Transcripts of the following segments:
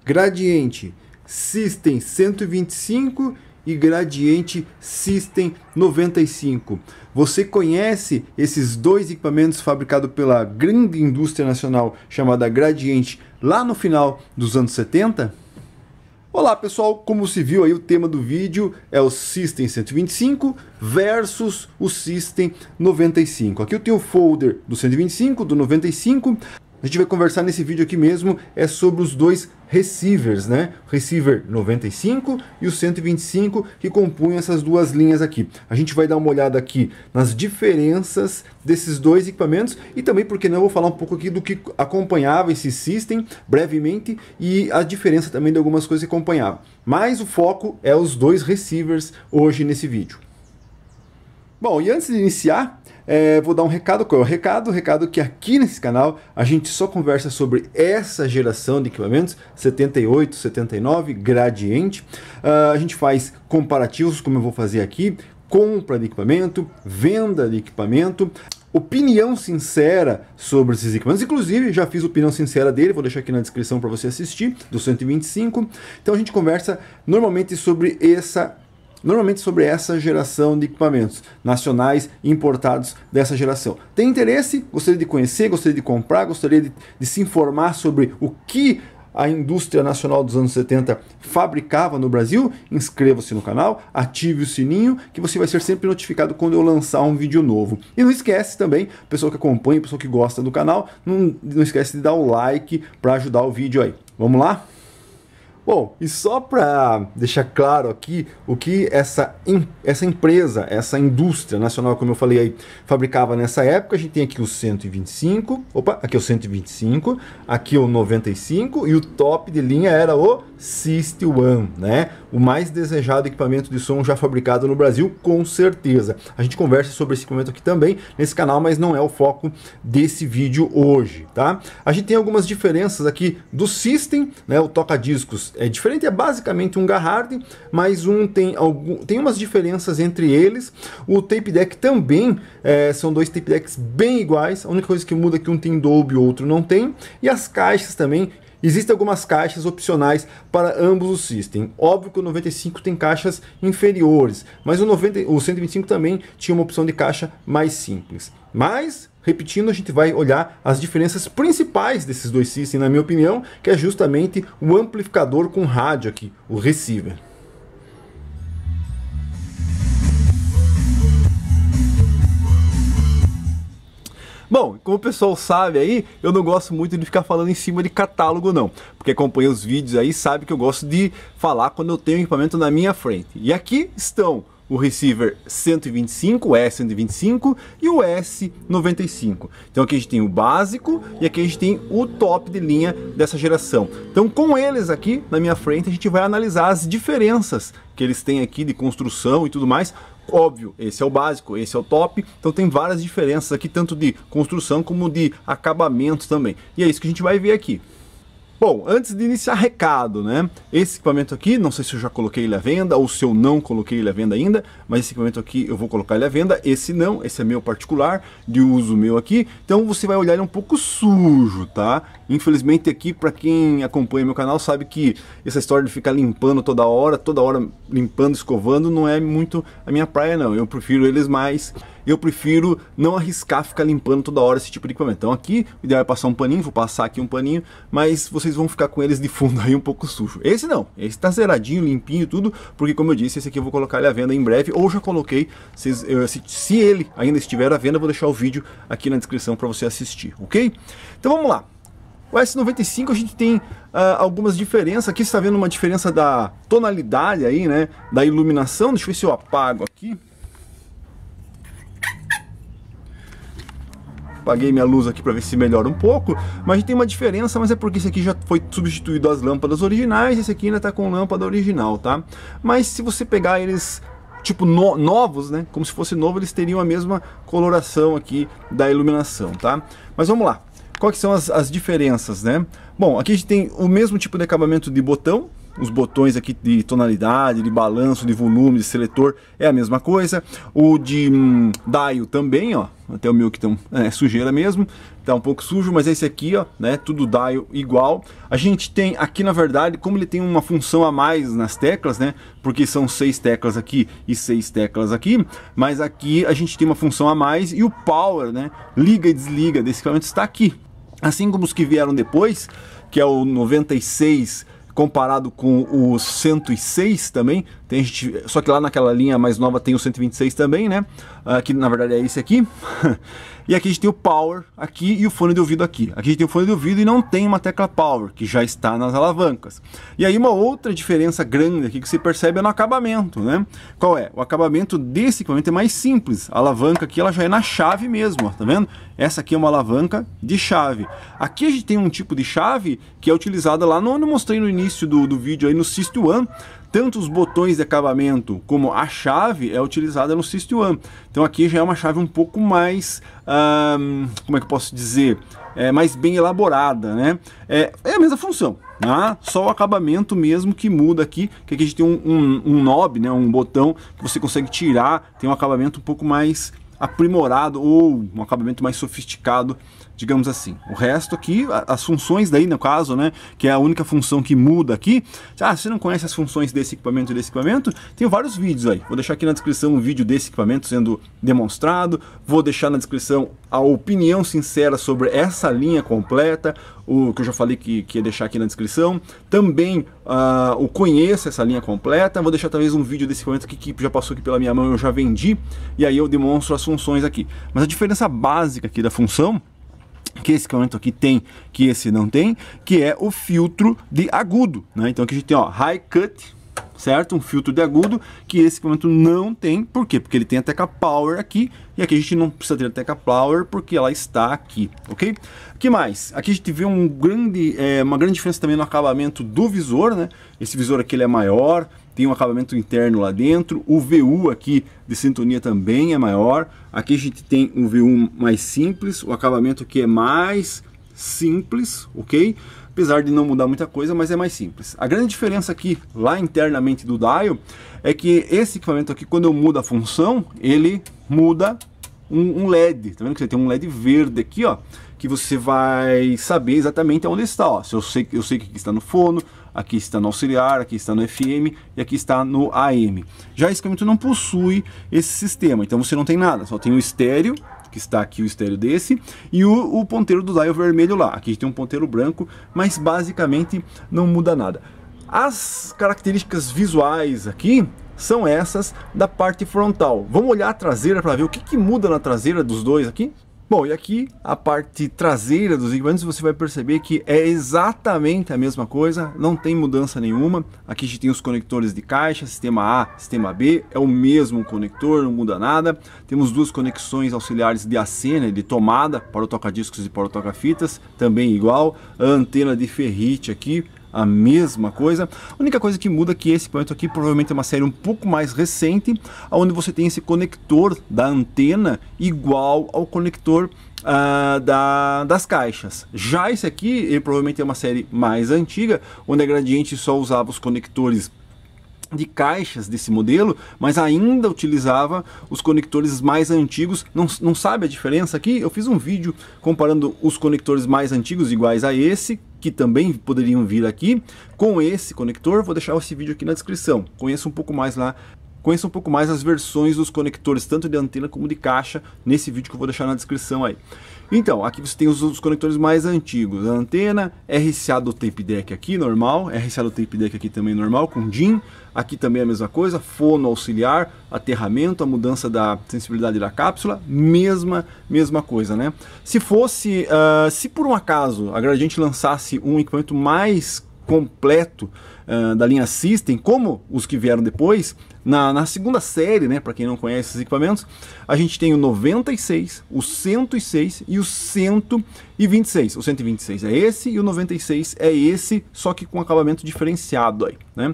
Gradiente System 125 e Gradiente System 95. Você conhece esses dois equipamentos fabricados pela grande indústria nacional chamada Gradiente lá no final dos anos 70? Olá pessoal, como se viu aí, o tema do vídeo é o System 125 versus o System 95. Aqui eu tenho o folder do 125, do 95. A gente vai conversar nesse vídeo aqui mesmo sobre os dois receivers, né? O receiver 95 e o 125 que compunham essas duas linhas aqui. A gente vai dar uma olhada aqui nas diferenças desses dois equipamentos e também, porque não, eu vou falar um pouco aqui do que acompanhava esse system brevemente e a diferença também de algumas coisas que acompanhavam. Mas o foco é os dois receivers hoje nesse vídeo. Bom, e antes de iniciar, vou dar um recado. Qual é o recado? O recado que aqui nesse canal a gente só conversa sobre essa geração de equipamentos, 78, 79, Gradiente. A gente faz comparativos, como eu vou fazer aqui, compra de equipamento, venda de equipamento, opinião sincera sobre esses equipamentos. Inclusive, já fiz opinião sincera dele, vou deixar aqui na descrição para você assistir, do 125. Então a gente conversa normalmente sobre essa geração de equipamentos nacionais importados dessa geração. Tem interesse? Gostaria de conhecer, gostaria de comprar, gostaria de se informar sobre o que a indústria nacional dos anos 70 fabricava no Brasil? Inscreva-se no canal, ative o sininho, que você vai ser sempre notificado quando eu lançar um vídeo novo. E não esquece também, pessoal que acompanha, pessoal que gosta do canal, não esquece de dar o like para ajudar o vídeo aí. Vamos lá? Bom, e só para deixar claro aqui o que essa empresa, essa indústria nacional, como eu falei aí, fabricava nessa época, a gente tem aqui o 125, aqui é o 125, aqui o 95 e o top de linha era o System One, né? O mais desejado equipamento de som já fabricado no Brasil, com certeza. A gente conversa sobre esse equipamento aqui também nesse canal, mas não é o foco desse vídeo hoje, tá? A gente tem algumas diferenças aqui do System, né? O toca-discos é diferente, é basicamente um Garrard, mas tem umas diferenças entre eles. O tape deck também são dois tape decks bem iguais, a única coisa que muda é que um tem Dolby e o outro não tem. E as caixas também, existem algumas caixas opcionais para ambos os systems. Óbvio que o 95 tem caixas inferiores, mas o 125 também tinha uma opção de caixa mais simples. Mas, repetindo, a gente vai olhar as diferenças principais desses dois systems, na minha opinião, que é justamente o amplificador com rádio aqui, o receiver. Bom, como o pessoal sabe aí, eu não gosto muito de ficar falando em cima de catálogo não, porque acompanha os vídeos aí sabe que eu gosto de falar quando eu tenho o equipamento na minha frente. E aqui estão o receiver 125, o S125 e o S95. Então aqui a gente tem o básico e aqui a gente tem o top de linha dessa geração. Então com eles aqui na minha frente a gente vai analisar as diferenças que eles têm aqui de construção e tudo mais. Óbvio, esse é o básico, esse é o top, então tem várias diferenças aqui, tanto de construção como de acabamento também. E é isso que a gente vai ver aqui. Bom, antes de iniciar, recado, né? Esse equipamento aqui, não sei se eu já coloquei ele à venda ou se eu não coloquei ele à venda ainda, mas esse equipamento aqui eu vou colocar ele à venda, esse não, esse é meu particular, de uso meu aqui, então você vai olhar ele um pouco sujo, tá? Infelizmente aqui, para quem acompanha meu canal, sabe que essa história de ficar limpando toda hora limpando, escovando, não é muito a minha praia não, eu prefiro eles mais... Eu prefiro não arriscar ficar limpando toda hora esse tipo de equipamento. Então aqui, o ideal é passar um paninho, vou passar aqui um paninho, mas vocês vão ficar com eles de fundo aí um pouco sujo. Esse não, esse tá zeradinho, limpinho e tudo, porque como eu disse, esse aqui eu vou colocar ele à venda em breve, ou já coloquei, se ele ainda estiver à venda, eu vou deixar o vídeo aqui na descrição para você assistir, ok? Então vamos lá. O S95 a gente tem algumas diferenças, aqui você está vendo uma diferença da tonalidade aí, né, da iluminação, deixa eu ver se eu apago aqui. Apaguei minha luz aqui para ver se melhora um pouco, mas a gente tem uma diferença, mas é porque esse aqui já foi substituído as lâmpadas originais, esse aqui ainda está com lâmpada original, tá? Mas se você pegar eles tipo novos, né, como se fosse novo, eles teriam a mesma coloração aqui da iluminação, tá? Mas vamos lá, quais são as diferenças, né? Bom, aqui a gente tem o mesmo tipo de acabamento de botão, os botões aqui de tonalidade, de balanço, de volume, de seletor é a mesma coisa. O de dial também, ó, até o meu que tem sujeira mesmo, tá um pouco sujo, mas esse aqui, ó, né, tudo dial igual. A gente tem aqui, na verdade, como ele tem uma função a mais nas teclas, né, porque são 6 teclas aqui e 6 teclas aqui, mas aqui a gente tem uma função a mais e o power, né, liga e desliga desse equipamento está aqui. Assim como os que vieram depois, que é o 96 comparado com o 106 também, tem gente, só que lá naquela linha mais nova tem o 126 também, né? Que na verdade é esse aqui. E aqui a gente tem o power aqui e o fone de ouvido aqui. Aqui a gente tem o fone de ouvido e não tem uma tecla power, que já está nas alavancas. E aí uma outra diferença grande aqui que se percebe é no acabamento, né? Qual é? O acabamento desse equipamento é mais simples. A alavanca aqui ela já é na chave mesmo, ó, tá vendo? Essa aqui é uma alavanca de chave. Aqui a gente tem um tipo de chave que é utilizada lá no, eu mostrei no início do vídeo aí no System One. Tanto os botões de acabamento como a chave é utilizada no System One. Então aqui já é uma chave um pouco mais, como é que eu posso dizer, mais bem elaborada, né? É a mesma função, né? Só o acabamento mesmo que muda aqui, que aqui a gente tem um knob, né? Um botão que você consegue tirar, tem um acabamento um pouco mais aprimorado ou um acabamento mais sofisticado, digamos assim. O resto aqui, as funções daí no caso, né, que é a única função que muda aqui. Ah, você não conhece as funções desse equipamento e desse equipamento? Tem vários vídeos aí. Vou deixar aqui na descrição um vídeo desse equipamento sendo demonstrado. Vou deixar na descrição a opinião sincera sobre essa linha completa, o que eu já falei que ia deixar aqui na descrição. Também o conheço essa linha completa. Vou deixar talvez um vídeo desse equipamento aqui que já passou aqui pela minha mão, eu já vendi. E aí eu demonstro as funções aqui. Mas a diferença básica aqui da função que esse equipamento aqui tem, que esse não tem, que é o filtro de agudo, né? Então aqui a gente tem, ó, high cut, certo? Um filtro de agudo que esse equipamento não tem. Por quê? Porque ele tem a tecla power aqui e aqui a gente não precisa ter a tecla power porque ela está aqui, ok? O que mais? Aqui a gente vê uma grande diferença também no acabamento do visor, né? Esse visor aqui ele é maior, tem um acabamento interno lá dentro, o VU aqui de sintonia também é maior. Aqui a gente tem um VU mais simples, o acabamento aqui é mais simples, ok? Apesar de não mudar muita coisa, mas é mais simples. A grande diferença aqui, lá internamente do dial, é que esse equipamento aqui, quando eu mudo a função, ele muda um LED. Tá vendo que você tem um LED verde aqui, ó, que você vai saber exatamente onde está, ó. Eu sei que aqui está no fono, aqui está no auxiliar, aqui está no FM e aqui está no AM. Já esse equipamento não possui esse sistema, então você não tem nada, só tem o estéreo, que está aqui o estéreo desse, e o ponteiro do dial vermelho lá. Aqui a gente tem um ponteiro branco, mas basicamente não muda nada. As características visuais aqui são essas da parte frontal. Vamos olhar a traseira para ver o que muda na traseira dos dois aqui? Bom, e aqui a parte traseira dos equipamentos você vai perceber que é exatamente a mesma coisa, não tem mudança nenhuma. Aqui a gente tem os conectores de caixa, sistema A, sistema B, é o mesmo conector, não muda nada. Temos duas conexões auxiliares de AC, né, de tomada para o toca-discos e para o toca-fitas, também igual. A antena de ferrite aqui, a mesma coisa. A única coisa que muda é que esse equipamento aqui provavelmente é uma série um pouco mais recente, onde você tem esse conector da antena igual ao conector das caixas. Já esse aqui, ele provavelmente é uma série mais antiga, onde a Gradiente só usava os conectores de caixas desse modelo, mas ainda utilizava os conectores mais antigos. Não sabe a diferença aqui? Eu fiz um vídeo comparando os conectores mais antigos iguais a esse, que também poderiam vir aqui, com esse conector. Vou deixar esse vídeo aqui na descrição. Conheça um pouco mais lá. Conheça um pouco mais as versões dos conectores, tanto de antena como de caixa, nesse vídeo que eu vou deixar na descrição aí. Então, aqui você tem os conectores mais antigos. A antena, RCA do tape deck aqui, normal. RCA do tape deck aqui também normal, com DIN. Aqui também é a mesma coisa, fono auxiliar, aterramento, a mudança da sensibilidade da cápsula, mesma coisa, né? Se fosse, se por um acaso a Gradiente lançasse um equipamento mais completo da linha System, como os que vieram depois, na segunda série, né, para quem não conhece esses equipamentos, a gente tem o 96, o 106 e o 126. O 126 é esse e o 96 é esse, só que com acabamento diferenciado aí, né?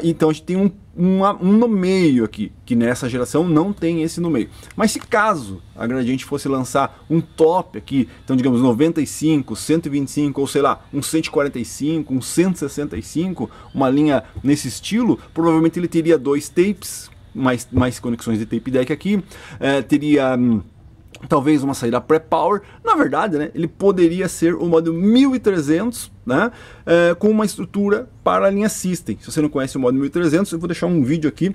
Então a gente tem um um no meio aqui, que nessa geração não tem esse no meio. Mas se caso a Gradiente fosse lançar um top aqui, então digamos 95, 125 ou sei lá, um 145, um 165, uma linha nesse estilo, provavelmente ele teria 2 tapes, mais conexões de tape deck aqui, teria talvez uma saída pré-power. Na verdade, né, ele poderia ser o modo 1300, né, com uma estrutura para a linha System. Se você não conhece o modo 1300, eu vou deixar um vídeo aqui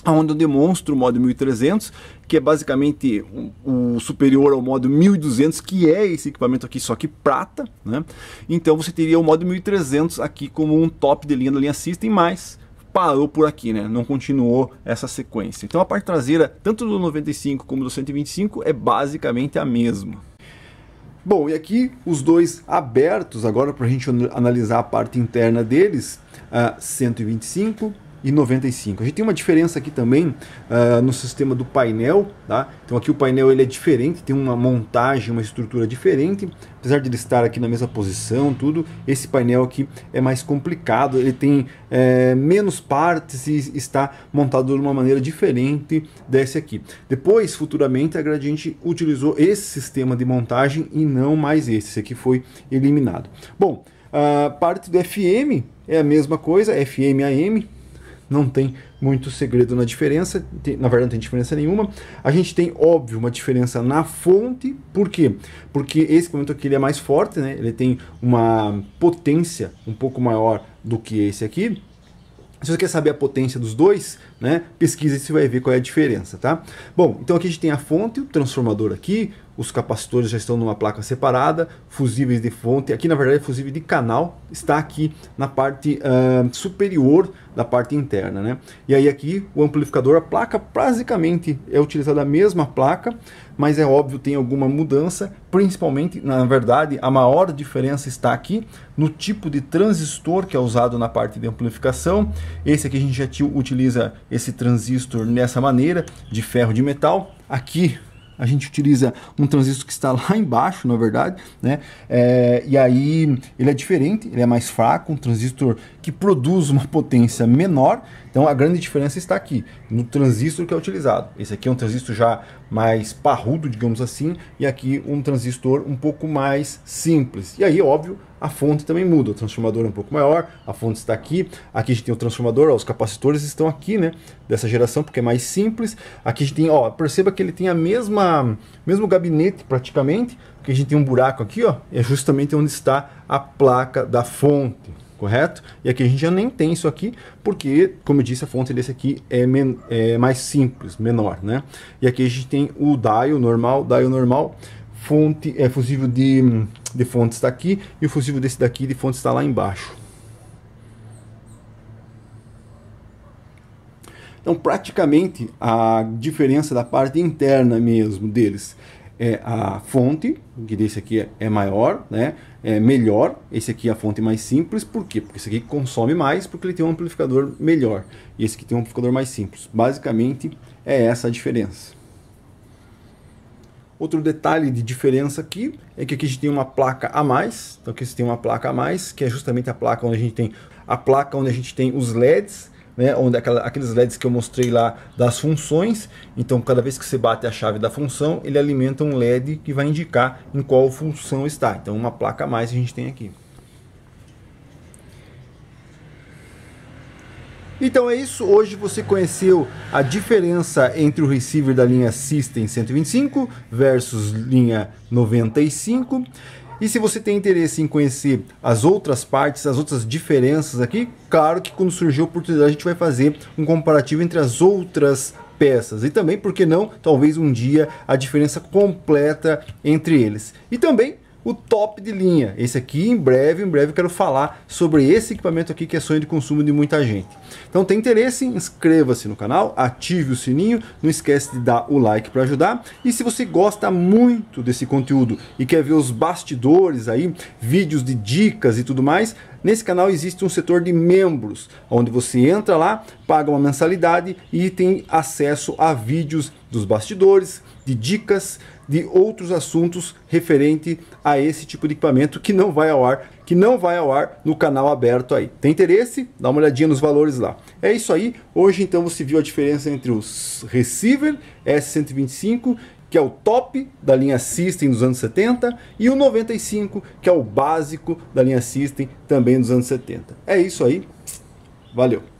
onde eu demonstro o modo 1300, que é basicamente o superior ao modo 1200, que é esse equipamento aqui, só que prata, né? Então você teria o modo 1300 aqui como um top de linha da linha System, mas parou por aqui, né? Não continuou essa sequência. Então a parte traseira, tanto do 95 como do 125, é basicamente a mesma. Bom, e aqui os dois abertos agora para a gente analisar a parte interna deles, 125 e 95. A gente tem uma diferença aqui também no sistema do painel, tá? Então aqui o painel ele é diferente, tem uma montagem, uma estrutura diferente, apesar de ele estar aqui na mesma posição, tudo, esse painel aqui é mais complicado, ele tem menos partes e está montado de uma maneira diferente desse aqui. Depois, futuramente, a Gradiente utilizou esse sistema de montagem e não mais esse aqui foi eliminado. Bom, a parte do FM é a mesma coisa, FM AM, não tem muito segredo na diferença, na verdade não tem diferença nenhuma. A gente tem, óbvio, uma diferença na fonte. Por quê? Porque esse equipamento aqui ele é mais forte, né? Ele tem uma potência um pouco maior do que esse aqui. Se você quer saber a potência dos dois, né, pesquisa e você vai ver qual é a diferença, tá? Bom, então aqui a gente tem a fonte, o transformador aqui, os capacitores já estão numa placa separada, fusíveis de fonte, aqui na verdade é fusível de canal, está aqui na parte superior da parte interna, né? E aí aqui o amplificador, a placa basicamente é utilizada a mesma placa, mas é óbvio tem alguma mudança, principalmente, na verdade, a maior diferença está aqui no tipo de transistor que é usado na parte de amplificação. Esse aqui a gente já utiliza esse transistor nessa maneira, de ferro de metal. Aqui a gente utiliza um transistor que está lá embaixo, na verdade, né? E aí ele é diferente, ele é mais fraco, um transistor que produz uma potência menor. Então a grande diferença está aqui, no transistor que é utilizado. Esse aqui é um transistor já mais parrudo, digamos assim, e aqui um transistor um pouco mais simples. E aí, óbvio, a fonte também muda, o transformador é um pouco maior, a fonte está aqui, aqui a gente tem o transformador, ó, os capacitores estão aqui, né, dessa geração, porque é mais simples. Aqui a gente tem, ó, perceba que ele tem a mesmo gabinete praticamente, porque a gente tem um buraco aqui, ó, é justamente onde está a placa da fonte. Correto? E aqui a gente já nem tem isso aqui, porque, como eu disse, a fonte desse aqui é mais simples, menor, né? E aqui a gente tem o dial normal, fonte, fusível de fonte está aqui, e o fusível desse daqui de fonte está lá embaixo. Então, praticamente, a diferença da parte interna mesmo deles é a fonte, que desse aqui é maior, né? É melhor. Esse aqui é a fonte mais simples. Por quê? Porque esse aqui consome mais, porque ele tem um amplificador melhor. E esse aqui tem um amplificador mais simples. Basicamente, é essa a diferença. Outro detalhe de diferença aqui é que aqui a gente tem uma placa a mais. Então aqui você tem uma placa a mais, que é justamente a placa onde a gente tem os LEDs, né, onde aqueles LEDs que eu mostrei lá das funções. Então cada vez que você bate a chave da função, ele alimenta um LED que vai indicar em qual função está. Então uma placa a mais a gente tem aqui. Então é isso, hoje você conheceu a diferença entre o receiver da linha System 125 versus linha 95. E se você tem interesse em conhecer as outras partes, as outras diferenças aqui, claro que quando surgir a oportunidade a gente vai fazer um comparativo entre as outras peças. E também, por que não, talvez um dia a diferença completa entre eles. E também o top de linha. Esse aqui em breve eu quero falar sobre esse equipamento aqui que é sonho de consumo de muita gente. Então tem interesse? Inscreva-se no canal, ative o sininho, não esquece de dar o like para ajudar. E se você gosta muito desse conteúdo e quer ver os bastidores aí, vídeos de dicas e tudo mais, nesse canal existe um setor de membros, onde você entra lá, paga uma mensalidade e tem acesso a vídeos dos bastidores, de dicas de outros assuntos referente a esse tipo de equipamento que não vai ao ar, no canal aberto aí. Tem interesse? Dá uma olhadinha nos valores lá. É isso aí. Hoje então você viu a diferença entre os receiver S125, que é o top da linha System dos anos 70, e o 95, que é o básico da linha System também dos anos 70. É isso aí. Valeu!